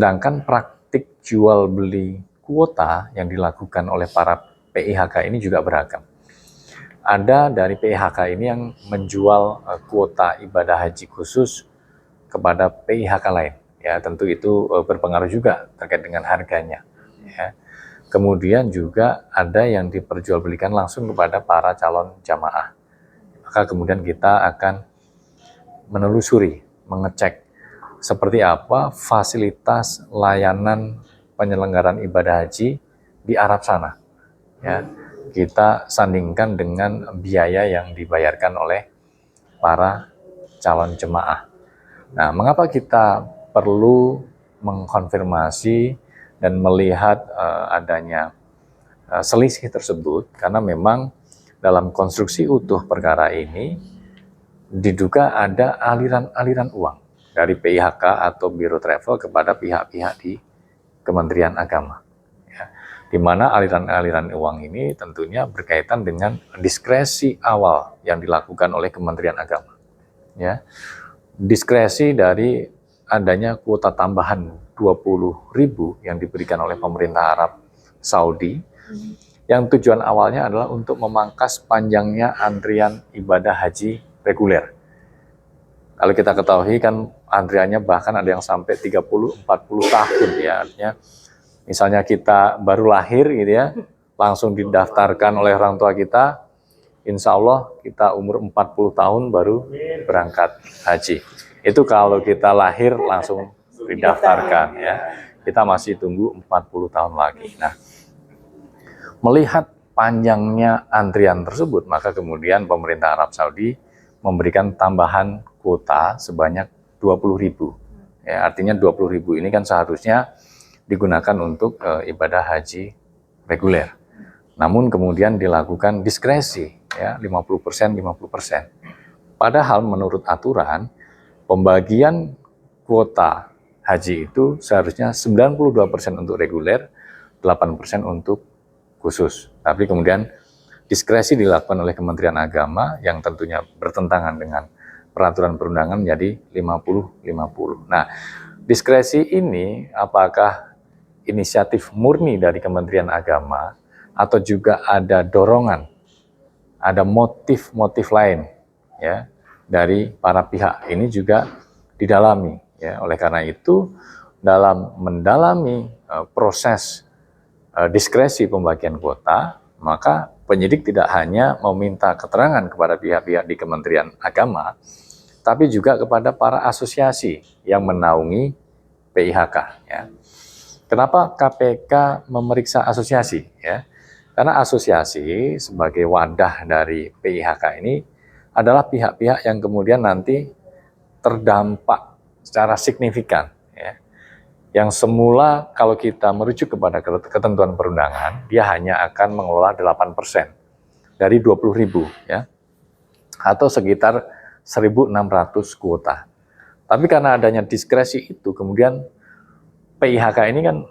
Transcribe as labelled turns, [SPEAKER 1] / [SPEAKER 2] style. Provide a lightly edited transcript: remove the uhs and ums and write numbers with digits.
[SPEAKER 1] Sedangkan praktik jual beli kuota yang dilakukan oleh para PIHK ini juga beragam. Ada dari PIHK ini yang menjual kuota ibadah haji khusus kepada PIHK lain. Ya, tentu itu berpengaruh juga terkait dengan harganya. Ya. Kemudian juga ada yang diperjualbelikan langsung kepada para calon jamaah. Maka kemudian kita akan menelusuri, mengecek seperti apa fasilitas layanan penyelenggaraan ibadah haji di Arab sana. Ya, kita sandingkan dengan biaya yang dibayarkan oleh para calon jemaah. Nah, mengapa kita perlu mengkonfirmasi dan melihat adanya selisih tersebut? Karena memang dalam konstruksi utuh perkara ini diduga ada aliran-aliran uang dari PIHK atau Biro Travel kepada pihak-pihak di Kementerian Agama. Ya, di mana aliran-aliran uang ini tentunya berkaitan dengan diskresi awal yang dilakukan oleh Kementerian Agama. Ya, diskresi dari adanya kuota tambahan 20.000 yang diberikan oleh pemerintah Arab Saudi, yang tujuan awalnya adalah untuk memangkas panjangnya antrian ibadah haji reguler. Kalau kita ketahui kan antriannya bahkan ada yang sampai 30-40 tahun ya. Artinya misalnya kita baru lahir gitu ya, langsung didaftarkan oleh orang tua kita, insya Allah kita umur 40 tahun baru berangkat haji. Itu kalau kita lahir langsung didaftarkan ya. Kita masih tunggu 40 tahun lagi. Nah, melihat panjangnya antrian tersebut, maka kemudian pemerintah Arab Saudi memberikan tambahan kuota sebanyak 20.000. Ya, artinya 20.000 ini kan seharusnya digunakan untuk ibadah haji reguler. Namun kemudian dilakukan diskresi, ya 50%, 50%. Padahal menurut aturan, pembagian kuota haji itu seharusnya 92% untuk reguler, 8% untuk khusus. Tapi kemudian diskresi dilakukan oleh Kementerian Agama yang tentunya bertentangan dengan peraturan perundangan menjadi 50-50. Nah, diskresi ini apakah inisiatif murni dari Kementerian Agama atau juga ada dorongan, ada motif-motif lain ya dari para pihak, ini juga didalami ya. Oleh karena itu dalam mendalami proses diskresi pembagian kuota, maka penyidik tidak hanya meminta keterangan kepada pihak-pihak di Kementerian Agama, tapi juga kepada para asosiasi yang menaungi PIHK. Ya. Kenapa KPK memeriksa asosiasi? Ya, karena asosiasi sebagai wadah dari PIHK ini adalah pihak-pihak yang kemudian nanti terdampak secara signifikan. Ya. Yang semula kalau kita merujuk kepada ketentuan perundangan, dia hanya akan mengelola 8% dari 20.000 ya, atau sekitar 1.600 kuota. Tapi karena adanya diskresi itu, kemudian PIHK ini kan